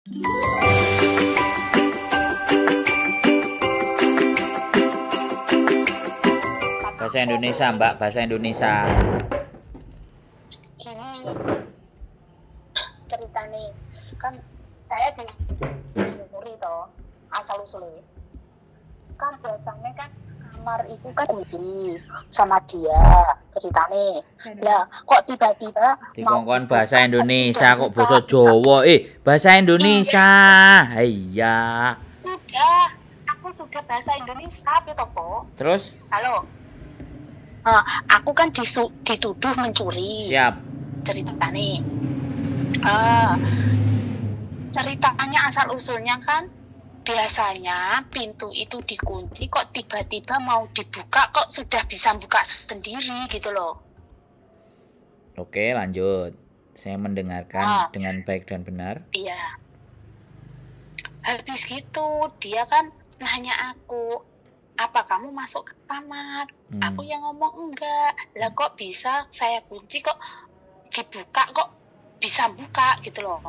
Bahasa Indonesia, Mbak, bahasa Indonesia. Gini cerita nih, kan saya di toh asal usulnya kan biasanya kan kamar itu kan kunci sama dia ceritanya. Lah kok tiba-tiba Dikongkon bahasa Indonesia kok bahasa Jawa. Bahasa Indonesia. Iya. Udah, aku sudah bahasa Indonesia Topo. Terus? Halo. Aku kan dituduh mencuri. Siap. Ceritanya. Ceritanya asal usulnya kan biasanya pintu itu dikunci, kok tiba-tiba mau dibuka kok sudah bisa buka sendiri gitu loh. Oke, lanjut. Saya mendengarkan dengan baik dan benar. Iya. Habis gitu dia kan nanya aku, apa kamu masuk ke kamar? Aku yang ngomong enggak. Lah kok bisa saya kunci kok dibuka kok bisa buka gitu loh.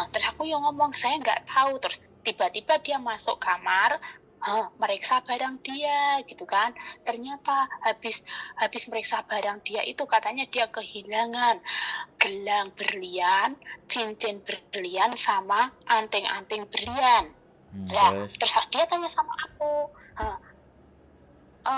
Terus aku yang ngomong saya nggak tahu. Terus tiba-tiba dia masuk kamar, meriksa barang dia gitu kan. Ternyata habis meriksa barang dia itu katanya dia kehilangan gelang berlian, cincin berlian sama anting-anting berlian. Terus dia tanya sama aku,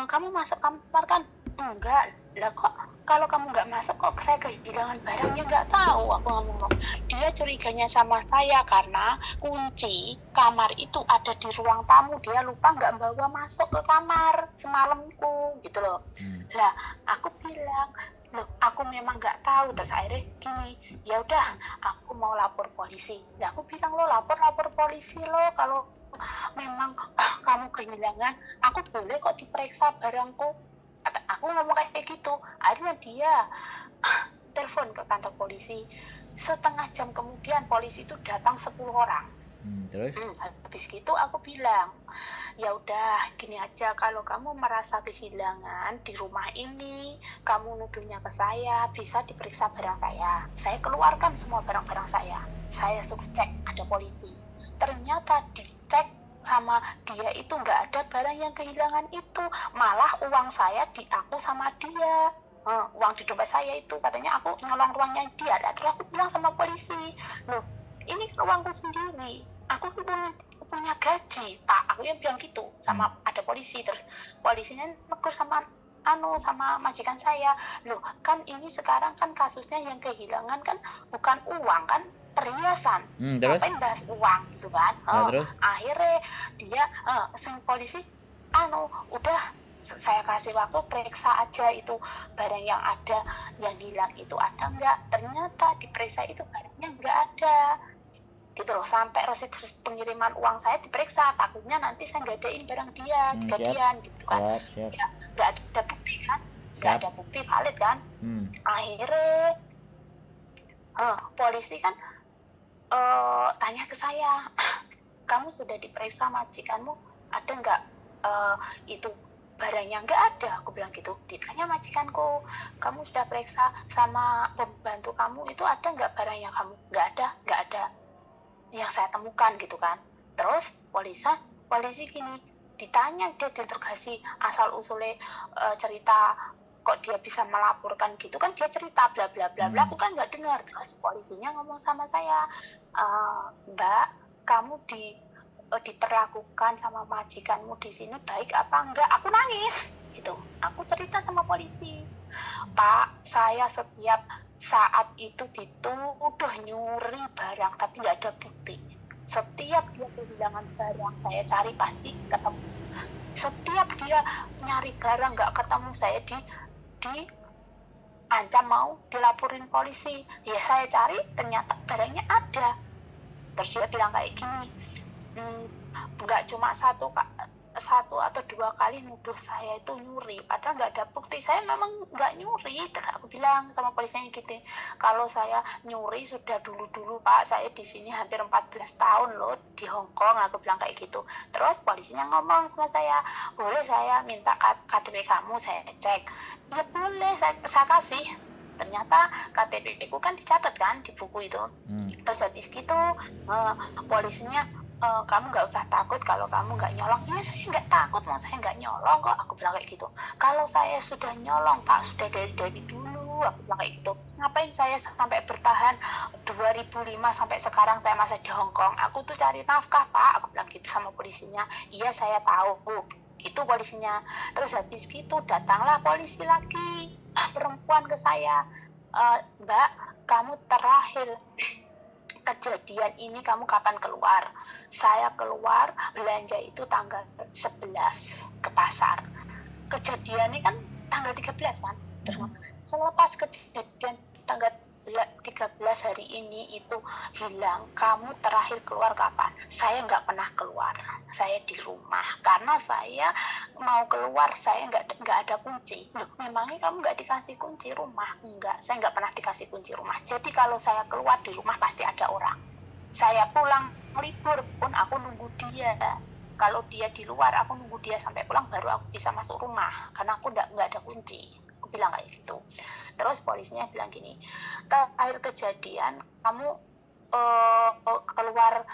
kamu masuk kamar kan? Enggak. Lah kok kalau kamu nggak masuk kok saya kehilangan barangnya? Nggak tahu, aku ngomong. Dia curiganya sama saya karena kunci kamar itu ada di ruang tamu, dia lupa nggak bawa masuk ke kamar semalamku gitu loh. Lah aku bilang, loh aku memang nggak tahu. Terus akhirnya gini, ya udah aku mau lapor polisi. Lah aku bilang, lo lapor polisi lo kalau memang kamu kehilangan, aku boleh kok diperiksa barangku. Aku ngomong kayak gitu. Akhirnya dia telepon ke kantor polisi. Setengah jam kemudian polisi itu datang 10 orang. Terus? Habis gitu aku bilang, ya udah gini aja, kalau kamu merasa kehilangan di rumah ini, kamu nuduhnya ke saya, bisa diperiksa barang saya. Saya keluarkan semua barang-barang saya. Saya suruh cek, ada polisi. Ternyata dicek sama dia itu nggak ada barang yang kehilangan itu, malah uang saya di aku sama dia. Uang di dompet saya itu katanya aku nyolong ruangnya dia. Terus aku bilang sama polisi, loh ini uangku sendiri, aku punya gaji pak, aku yang bilang gitu sama ada polisi. Terus polisinya negur sama majikan saya, loh kan ini sekarang kan kasusnya yang kehilangan kan bukan uang kan, perhiasan. Ngapain bahas uang gitu kan. Akhirnya dia polisi udah saya kasih waktu periksa aja itu barang yang ada, yang hilang itu ada enggak. Ternyata diperiksa itu barangnya enggak ada gitu loh, sampai resit pengiriman uang saya diperiksa, takutnya nanti saya ngadain barang dia digadian gitu kan. Ya nggak ada bukti kan, nggak ada bukti valid kan. Akhirnya polisi kan tanya ke saya, kamu sudah diperiksa majikanmu, ada nggak itu barangnya? Nggak ada, aku bilang gitu. Ditanya majikanku, kamu sudah periksa sama pembantu kamu itu ada nggak barang yang kamu? Nggak ada yang saya temukan gitu kan. Terus polisi gini, ditanya, dia diinterogasi asal usulnya cerita kok dia bisa melaporkan gitu kan, dia cerita bla bla bla bla, aku kan nggak dengar. Terus polisinya ngomong sama saya, Mbak, kamu diperlakukan sama majikanmu di sini baik apa enggak? Aku nangis gitu, aku cerita sama polisi, Pak, saya setiap saat itu dituduh nyuri barang tapi nggak ada bukti. Setiap dia kehilangan barang saya cari pasti ketemu. Setiap dia nyari barang nggak ketemu, saya ancam mau dilaporin polisi. Ya saya cari ternyata barangnya ada. Terus dia bilang kayak gini, nggak cuma satu atau dua kali nuduh saya itu nyuri, padahal nggak ada bukti. Saya memang nggak nyuri. Terus aku bilang sama polisinya gitu, kalau saya nyuri sudah dulu Pak, saya di sini hampir 14 tahun loh di Hong Kong, aku bilang kayak gitu. Terus polisinya ngomong sama saya, boleh saya minta KTP kamu, saya cek. Ya boleh, saya kasih. Ternyata KTP ku kan dicatat kan di buku itu. Terus habis gitu polisinya, kamu nggak usah takut kalau kamu nggak nyolong. Iya, saya nggak takut, mau saya nggak nyolong kok, aku bilang kayak gitu. Kalau saya sudah nyolong Pak, sudah dari dulu, aku bilang kayak gitu. Ngapain saya sampai bertahan 2005 sampai sekarang saya masih di Hong Kong? Aku tuh cari nafkah Pak, aku bilang gitu sama polisinya. Iya saya tahu, gitu polisinya. Terus habis gitu datanglah polisi lagi, perempuan ke saya, Mbak, kamu terakhir kejadian ini kamu kapan keluar? Saya keluar belanja itu tanggal 11 ke pasar. Kejadiannya kan tanggal 13 kan? Terus selepas kejadian tanggal 13 hari ini itu hilang, kamu terakhir keluar kapan? Saya nggak pernah keluar, saya di rumah karena saya mau keluar saya nggak ada kunci. Loh, memangnya kamu nggak dikasih kunci rumah? Enggak, saya nggak pernah dikasih kunci rumah. Jadi kalau saya keluar di rumah pasti ada orang. Saya pulang libur pun aku nunggu dia. Kalau dia di luar aku nunggu dia sampai pulang baru aku bisa masuk rumah karena aku nggak ada kunci. Aku bilang kayak gitu. Terus polisinya bilang gini, terakhir kejadian kamu keluar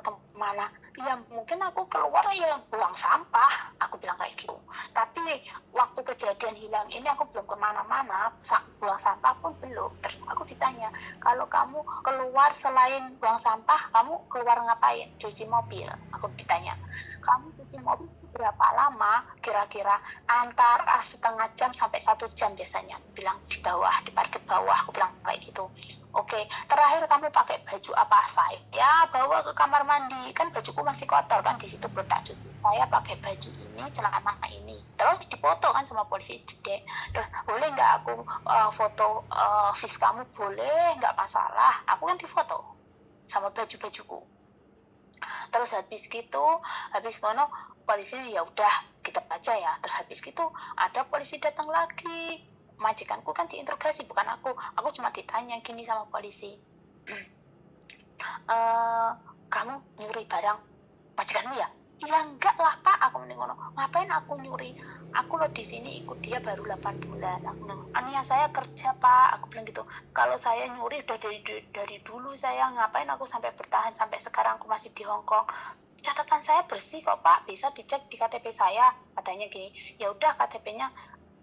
kemana? Ya mungkin aku keluar ya buang sampah, aku bilang kayak gitu. Tapi waktu kejadian hilang ini aku belum kemana-mana, buang sampah pun belum. Terus aku ditanya, kalau kamu keluar selain buang sampah, kamu keluar ngapain? Cuci mobil. Aku ditanya, kamu cuci mobil berapa lama? Kira-kira antara setengah jam sampai 1 jam biasanya. Aku bilang di bawah, di parkir bawah, aku bilang kayak gitu. Oke, terakhir kamu pakai baju apa? Saya bawa ke kamar mandi, kan bajuku masih kotor kan, di situ belum tak cuci. Saya pakai baju ini, celana ini. Terus dipoto kan sama polisi jede. Terus boleh nggak aku foto vis kamu? Boleh, nggak masalah. Aku kan difoto sama baju-bajuku. Terus habis ngono polisinya ya udah kita baca ya. Terus habis gitu ada polisi datang lagi. Majikanku kan diinterogasi, bukan aku cuma ditanya gini sama polisi, kamu nyuri barang majikanmu ya? Ya enggak lah Pak, aku mending ngono. Ngapain aku nyuri? Aku loh di sini ikut dia baru 8 bulan. Ania saya kerja Pak, aku bilang gitu. Kalau saya nyuri udah dari dulu saya, ngapain aku sampai bertahan sampai sekarang aku masih di Hong Kong. Catatan saya bersih kok Pak, bisa dicek di KTP saya. Katanya gini, ya udah KTP-nya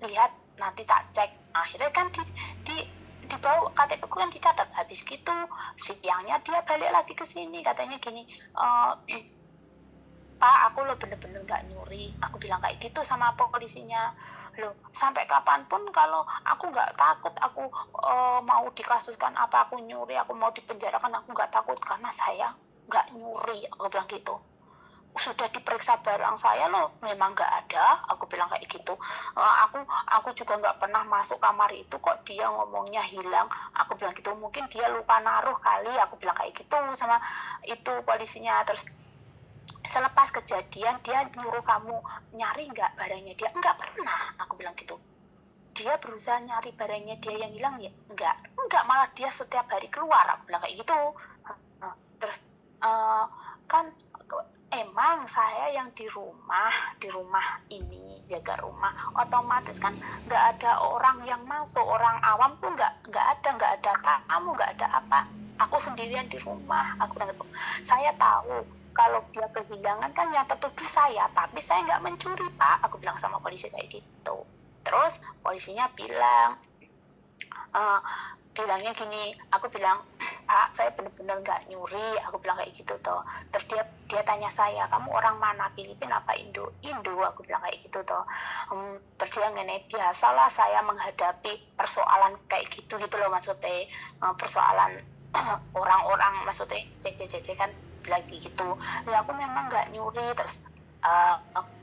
lihat nanti tak cek. Akhirnya kan di bawah KTP ku kan dicatat. Habis gitu siangnya dia balik lagi ke sini, katanya gini, Pak aku lo bener-bener gak nyuri. Aku bilang kayak gitu sama polisinya. Loh sampai kapanpun kalau aku gak takut, aku mau dikasuskan apa, aku nyuri, aku mau dipenjarakan, aku gak takut karena saya gak nyuri. Aku bilang gitu. Sudah diperiksa barang saya loh, memang nggak ada, aku bilang kayak gitu. Aku juga nggak pernah masuk kamar itu kok dia ngomongnya hilang, aku bilang gitu. Mungkin dia lupa naruh kali, aku bilang kayak gitu sama itu polisinya. Terus selepas kejadian dia nyuruh kamu nyari nggak barangnya dia? Nggak pernah, aku bilang gitu. Dia berusaha nyari barangnya dia yang hilang ya? Enggak, malah dia setiap hari keluar, aku bilang kayak gitu. Terus kan emang saya yang di rumah ini jaga rumah, otomatis kan nggak ada orang yang masuk, orang awam tuh nggak ada tamu, nggak ada apa. Aku sendirian di rumah, aku bilang gitu. Saya tahu kalau dia kehilangan kan yang tertuduh saya, tapi saya nggak mencuri Pak, aku bilang sama polisi kayak gitu. Terus polisinya bilangnya gini, aku bilang Pak saya benar-benar nggak nyuri, aku bilang kayak gitu toh. Terus dia tanya saya, kamu orang mana, Filipina apa Indo, aku bilang kayak gitu toh. Terus dia ngene, biasalah saya menghadapi persoalan kayak gitu loh, maksudnya persoalan orang-orang, maksudnya cek kan lagi gitu. Ya aku memang nggak nyuri. Terus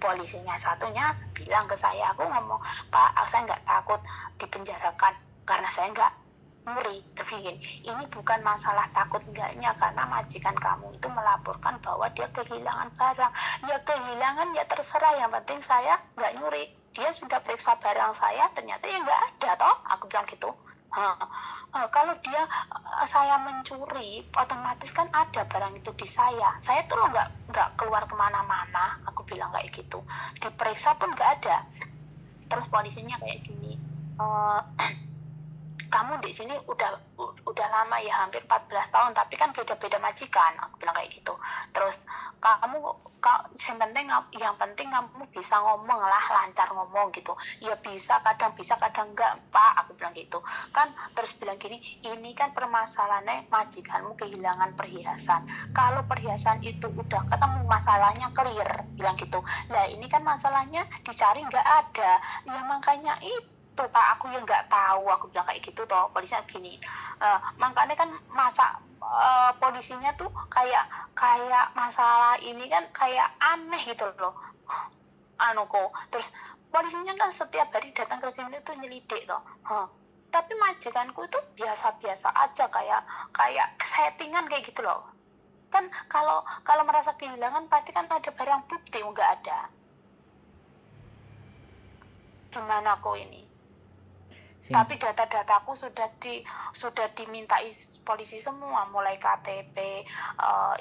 polisinya satunya bilang ke saya, aku ngomong Pak saya nggak takut dipenjarakan karena saya nggak nyuri. Tapi ini bukan masalah takut enggaknya, karena majikan kamu itu melaporkan bahwa dia kehilangan barang. Ya kehilangan ya terserah, yang penting saya nggak nyuri. Dia sudah periksa barang saya, ternyata ya nggak ada toh, aku bilang gitu. Kalau saya mencuri, otomatis kan ada barang itu di saya tuh lo nggak keluar kemana-mana, aku bilang kayak gitu. Diperiksa pun nggak ada. Terus polisinya kayak gini, kamu di sini udah lama ya, hampir 14 tahun, tapi kan beda-beda majikan, aku bilang kayak gitu. Terus yang penting kamu bisa ngomong lah, lancar ngomong gitu. Ya bisa kadang enggak Pak, aku bilang gitu kan. Terus bilang gini, ini kan permasalahannya majikanmu kehilangan perhiasan. Kalau perhiasan itu udah ketemu, masalahnya clear, bilang gitu. Nah ini kan masalahnya dicari nggak ada, ya makanya itu Pak, aku yang nggak tahu, aku bilang kayak gitu toh. Polisinya gini, makanya kan polisinya tuh kayak masalah ini kan kayak aneh gitu loh, kok. Terus polisinya kan setiap hari datang ke sini tuh nyelidik toh. Tapi majikanku itu biasa-biasa aja, kayak settingan kayak gitu loh. Kan kalau merasa kehilangan pasti kan ada barang bukti, nggak ada. Gimana kok ini? Tapi data-dataku sudah dimintai polisi semua, mulai KTP,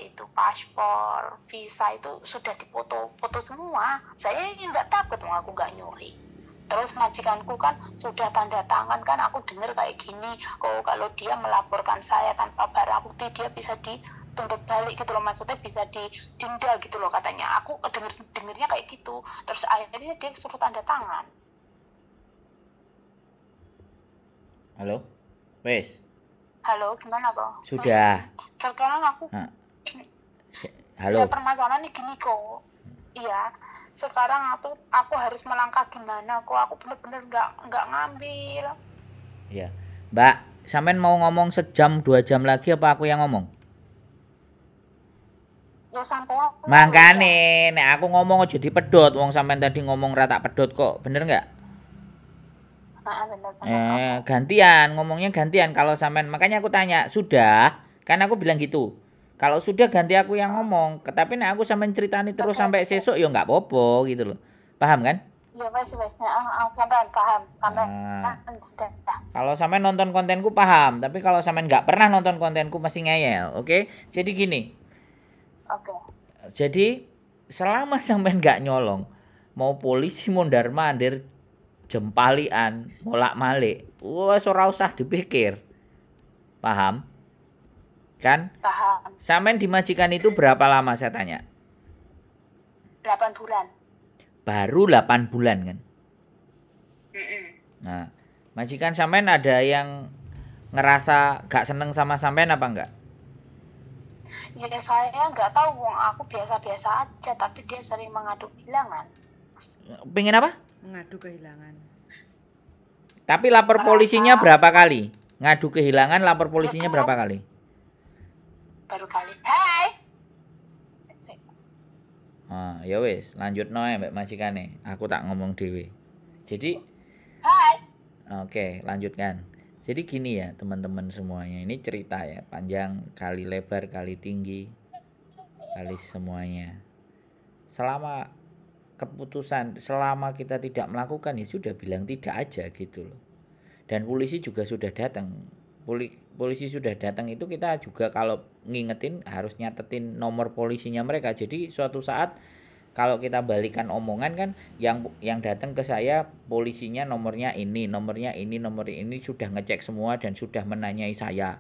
itu paspor, visa itu sudah dipoto semua. Saya nggak takut, aku nggak nyuri. Terus majikanku kan sudah tanda tangan kan, aku dengar kayak gini, kalau dia melaporkan saya tanpa barang bukti dia bisa dituntut balik gitu loh, maksudnya bisa didenda gitu loh katanya. Aku dengernya kayak gitu. Terus akhirnya dia suruh tanda tangan. Halo, wes. Halo, gimana kok? Sudah. Sekarang aku. Halo. Ya permasalahan ini gini kok. Iya. Sekarang aku harus melangkah gimana kok? Aku bener-bener nggak ngambil. Iya, Mbak, sampean mau ngomong sejam 2 jam lagi apa aku yang ngomong? Ya sampai aku. Mangkane, nek aku ngomong aja dipedhot, wong sampean tadi ngomong rata pedhot kok, bener nggak? Bener. Gantian, ngomongnya gantian kalau sampean. Makanya aku tanya, sudah? Kan aku bilang gitu. Kalau sudah ganti aku yang ngomong. Tapi nek aku sampean ceritani terus sampai sesuk ya nggak apa-apa gitu loh. Paham kan? Ya wes. Sampean paham. Sudah. Kalau sampean nonton kontenku paham, tapi kalau sampean nggak pernah nonton kontenku masih ngeyel, oke? Jadi gini. Oke. Jadi selama sampean nggak nyolong, mau polisi mondar-mandir jempalian, molak-malik, wes ora usah dipikir. Paham? Kan? Paham. Sampean di majikan itu berapa lama saya tanya? 8 bulan. Baru 8 bulan kan? Nah, majikan sampean ada yang ngerasa gak seneng sama sampean apa enggak? Ya saya nggak tahu, aku biasa-biasa aja, tapi dia sering mengadu kehilangan. Pengen apa? Mengadu kehilangan. Tapi lapor polisinya berapa kali? Ngadu kehilangan lapor polisinya berapa kali? Baru kali. Hai. Ya wis, lanjutno ya mbak majikane. Aku tak ngomong dhewe. Jadi Hai. Oke, lanjutkan. Jadi gini ya teman-teman semuanya, ini cerita ya, panjang kali lebar kali tinggi kali semuanya. Selama kita tidak melakukan ya sudah bilang tidak aja gitu loh. Dan polisi juga sudah datang. Polisi sudah datang itu kita juga kalau ngingetin harus nyatetin nomor polisinya mereka. Jadi suatu saat kalau kita balikan omongan kan yang datang ke saya polisinya nomornya ini sudah ngecek semua dan sudah menanyai saya.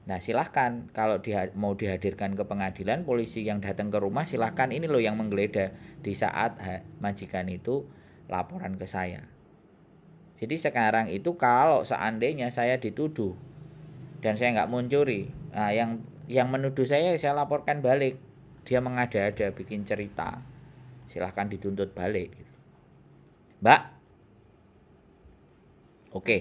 Nah silahkan kalau mau dihadirkan ke pengadilan, polisi yang datang ke rumah silahkan, ini loh yang menggeledah di saat majikan itu laporan ke saya. Jadi sekarang itu kalau seandainya saya dituduh dan saya nggak mencuri, nah yang menuduh saya laporkan balik. Dia mengada-ada bikin cerita, silahkan dituntut balik gitu. Mbak, oke.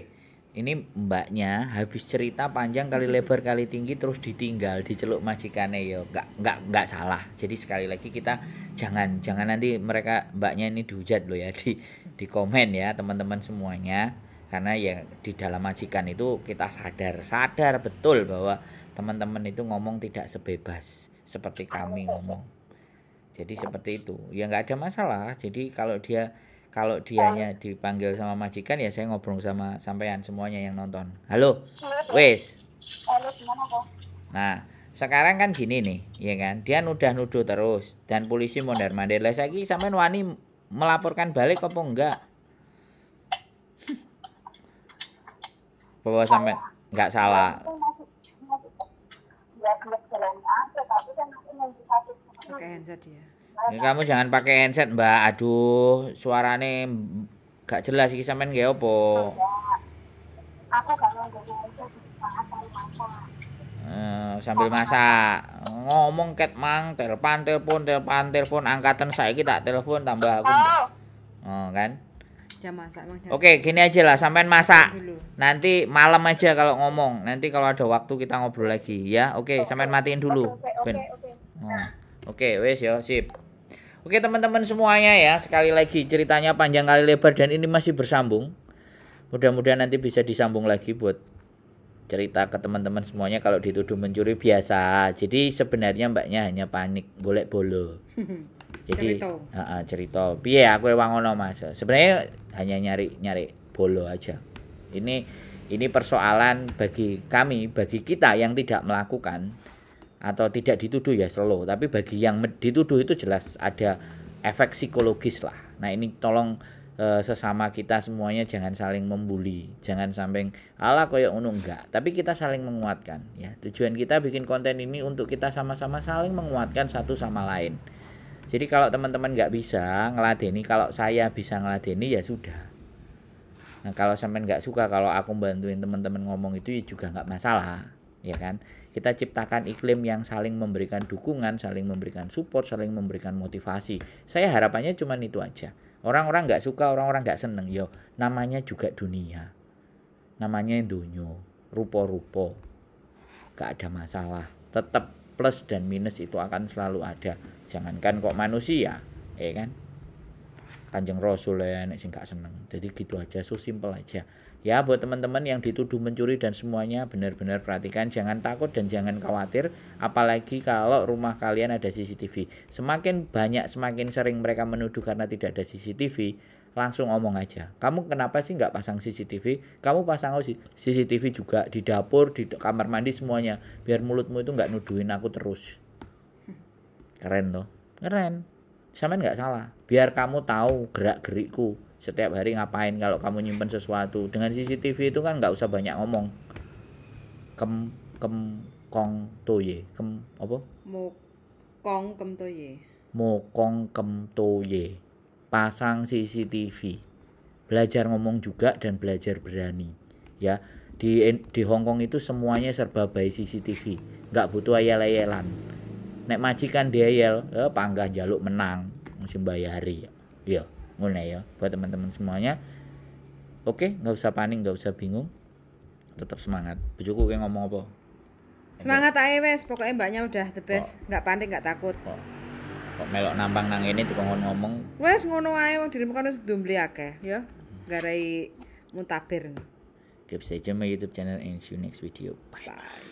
Ini mbaknya habis cerita panjang kali lebar kali tinggi terus ditinggal, diceluk majikannya ya nggak salah. Jadi sekali lagi kita jangan nanti mbaknya ini dihujat loh ya di komen ya teman-teman semuanya, karena ya di dalam majikan itu kita sadar betul bahwa teman-teman itu ngomong tidak sebebas seperti kami ngomong. Jadi seperti itu ya nggak ada masalah. Jadi kalau dianya dipanggil sama majikan ya saya ngobrol sama sampean semuanya yang nonton. Halo, wes. Halo, gimana kok? Nah, sekarang kan gini nih, ya kan? Dia nuduh terus dan polisi mondar-mandir. Lah saiki sampean wani melaporkan balik apa enggak? Bahwa sampai nggak salah. Ya biar jalannya aja, tapi kan aku nanti satu Pakai handset ya. Ini kamu jangan pakai handset, Mbak. Aduh, suarane gak jelas iki sampean nggih opo? aku gak nganggo handset masak. Sambil masak. Ngomong ket mang, telepon, angkatan saiki tak telepon tambah aku. Oh, kan? Jam masak emang jam Oke, gini aja lah, sampean masak. dulu. Nanti malam aja kalau ngomong. Nanti kalau ada waktu kita ngobrol lagi ya. Oke, sampean matiin dulu. Ben. Oke, wes yo, sip. Oke, teman-teman semuanya ya, sekali lagi ceritanya panjang kali lebar dan ini masih bersambung. Mudah-mudahan nanti bisa disambung lagi buat cerita ke teman-teman semuanya kalau dituduh mencuri biasa. Jadi sebenarnya mbaknya hanya panik golek bolo. Jadi cerita. Piye aku ewang ngono Mas. Sebenarnya hanya nyari bolo aja. Ini persoalan bagi kami, bagi kita yang tidak melakukan atau tidak dituduh ya slow, tapi bagi yang dituduh itu jelas ada efek psikologis lah. Nah, ini tolong sesama kita semuanya jangan saling membuli, jangan sampai ala koyo ngono enggak, tapi kita saling menguatkan ya. Tujuan kita bikin konten ini untuk kita sama-sama saling menguatkan satu sama lain. Jadi kalau teman-teman nggak bisa ngeladeni, kalau saya bisa ngeladeni ya sudah. Nah, kalau sampai nggak suka kalau aku bantuin teman-teman ngomong itu ya juga nggak masalah, ya kan? Kita ciptakan iklim yang saling memberikan dukungan, saling memberikan support, saling memberikan motivasi. Saya harapannya cuma itu aja. Orang-orang nggak suka, orang-orang nggak seneng, yo namanya juga dunia, namanya dunyo, rupo-rupo, nggak ada masalah. Tetap plus dan minus itu akan selalu ada. Jangankan kok manusia, ya kan? Kanjeng Rasul ya nek sing gak seneng. Jadi gitu aja, so simple aja. Ya buat teman-teman yang dituduh mencuri dan semuanya benar-benar perhatikan, jangan takut dan jangan khawatir, apalagi kalau rumah kalian ada CCTV. Semakin banyak, semakin sering mereka menuduh karena tidak ada CCTV, langsung ngomong aja. Kamu kenapa sih nggak pasang CCTV? Kamu pasang CCTV juga di dapur, di kamar mandi semuanya, biar mulutmu itu nggak nuduhin aku terus. Keren loh, keren. Sampean nggak salah. Biar kamu tahu gerak-gerikku setiap hari ngapain kalau kamu nyimpen sesuatu. Dengan CCTV itu kan nggak usah banyak ngomong. Kong toye. Apa? Mokong kem toye. Mokong kem toye. Pasang CCTV. Belajar ngomong juga dan belajar berani. Ya, di Hong Kong itu semuanya serba by CCTV. Nggak butuh ayel-ayelan. Nek majikan diayel, panggah jaluk menang, mesti bayari. Ya, mulai ya buat teman-teman semuanya. Oke, nggak usah panik, nggak usah bingung, tetap semangat. Bojoku kayak ngomong apa? Semangat ae wes, pokoknya mbaknya udah the best, nggak panik, nggak takut. Kok melok nambang nang ini dikongkon ngomong. Wes ngono ae wong dirimu kan wis ndumbli akeh, ya. Garai muntabir. Keep stay tune my YouTube channel and see you next video. Bye.